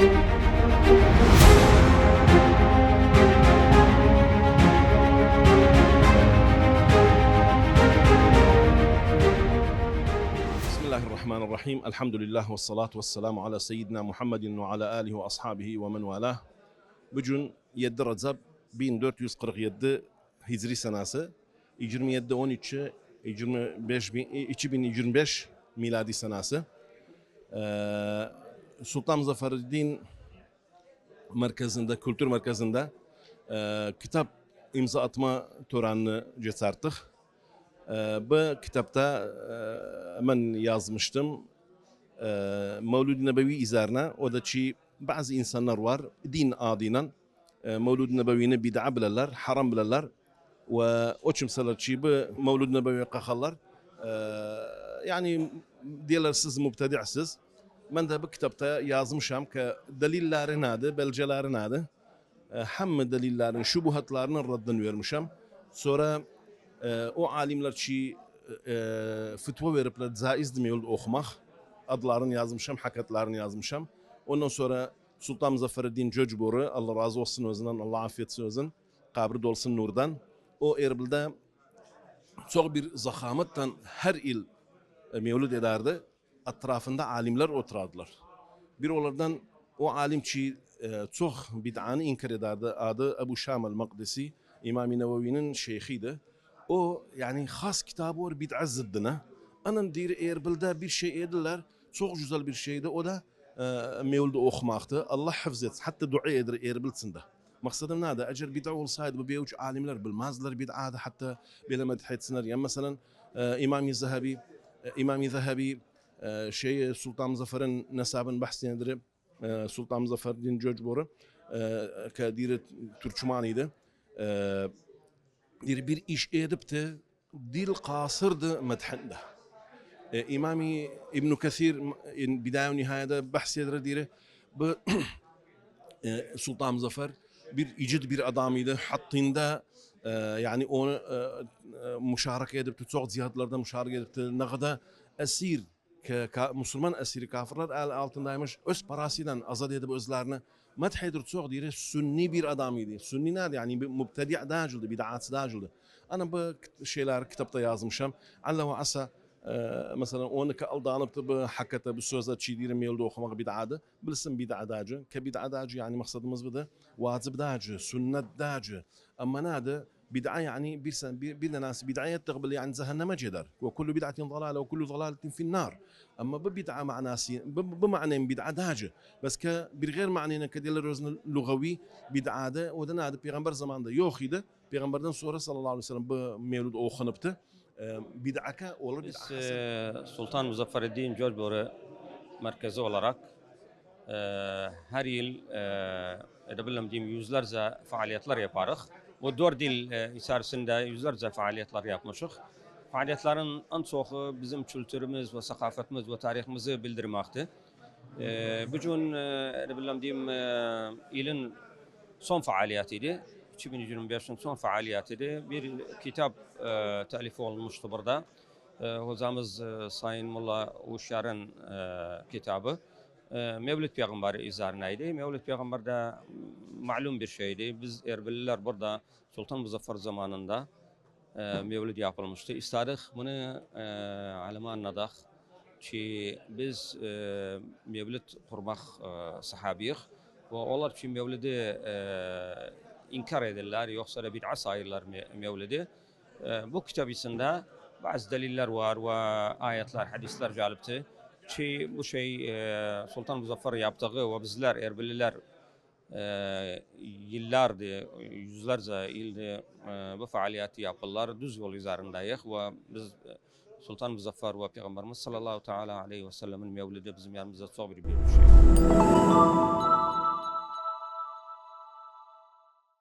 Bismillahirrahmanirrahim. Elhamdülillah ve salatu ve selamu ala seyyidina Muhammedin ve ala alihi ve ashabihi ve men valah. Bugün 7 Recep 1447 Hicri senası, 27-13 2025 miladi senası. Sultan Muzaffereddin merkezinde, kültür merkezinde kitap imza atma törenini cesarettik. Bu kitapta ben yazmıştım. Mevlud-i Nebevi üzerine. O da ki bazı insanlar var din adıyla Mevlud-i Nebevi'ni bid'a bilirler, haram bilirler. Ve o kimseler ki bu Mevlud-i Nebevi'ye kalkarlar. Yani diyorlar siz mübtedi'siz. Ben de bu kitapta yazmışım ki delillerin adı, belgelerin adı. Hem delillerin, şubuhatlarının raddını vermişim. Sonra o alimler ki fetva veripler caizdir mevlud okumak. Adlarını yazmışım, hakikatlerini yazmışım. Ondan sonra Sultan Muzaffereddin Cöcbor'u, Allah razı olsun özünden, Allah afiyet olsun, kabri dolsun nurdan. O Erbil'de çok bir zahamatten her il mevlud ederdi. Etrafında alimler oturardılar. Bir onlardan o alim ki çok bid'anı inkar ederdi. Adı Ebu Şam el-Makdisi, İmam-ı Nevevi'nin şeyhiydi. O yani has kitabı var bid'a zıddına. Anın diri Erbil'de bir şey ediler. Çok güzel bir şeydi. O da mevlud okumaktı. Allah hafız etsin. Hatta dua edir Erbil'sinde. Maksadım neydi? Eğer bid'a olsaydı bu beyuç alimler bilmezler bid'a'da hatta bilemedi etsinler. Yani mesela İmam-ı Zahabi şey Sultan Muzaffer'in nesabın bahsedilir. Sultan Muzaffer'in Cöcbor'u kadiri Türkçümanıydı. Bir iş edip de dil kasırdı medhinde. İmam-ı İbn Kathir bidaya ve nihayede bahsedilir diye bu Sultan Muzaffer bir icid bir adamıydı. Hattında yani onu müşareke edip de çok ziyadlarda müşareke edip de ne kadar esir Müslüman esiri kafirler el altındaymış. Öz parasıyla azad edip özlerini medhedir çok diye sünni bir adamıydı. Sünni nerede yani mübtedi' dacıldı, bid'at dacıldı. Ana bu şeyler kitapta yazmışım. Allah ve asa mesela onu aldanıp da bu hakikate bu sözler çiğdirim mevlud okumak bid'adı. Bilsin bid'a dacı. Ke bid'a dacı yani maksadımız bu da vacib dacı, sünnet dacı. Ama nerede bid'a yani bir nasi bid'ayet taqbil yani cehenneme gider. Ve kullu bid'atin dalale ve kullu dalaletin finnar. Ama bu bid'a manası bu ma'nen bid'a dacı. Bas ke bir gayr ma'nena kediler özne lugavi bid'ada o da nerede peygamber zamanında yok idi. Peygamberden sonra sallallahu aleyhi ve sellem bu mevlud okunuptu. Bid'aka olur bid'a. Sultan Muzaffereddin Cöcbor'u merkezi olarak her yıl edebilirim diyeyim yüzlerce faaliyetler yaparız. Bu 4 yıl içerisinde yüzlerce faaliyetler yapmışız. Faaliyetlerin en çoğu bizim kültürümüz ve sakafetimiz ve tarihimizi bildirmekte. Bugün edebilirim diyeyim ilin son faaliyetiydi. 2025'in son faaliyetiydi. Bir kitap talifi olmuştu burada. Hocamız Sayın Mulla Uşar'ın kitabı. Mevlid Peygamberi üzerineydi. Mevlid Peygamber de malum bir şeydi. Biz Erbililer burada Sultan Muzaffer zamanında mevlid yapılmıştı. İstedik bunu aleme anladık ki biz mevlid kurmak sahabiyiz. Ve onlar ki mevlidi inkar ederler yoksa da bid'a sayırlar mevlidi. Bu kitap içinde bazı deliller var ve ayetler, hadisler gelipti. Ki bu şey Sultan Muzaffer yaptığı ve bizler Erbililer yıllardır, yüzlerce yıldır bu faaliyeti yapırlar. Düz yol üzerindeyiz ve biz Sultan Muzaffer ve Peygamberimiz sallallahu aleyhi ve sellem'in mevlidi bizim yanımızda çok bir şey.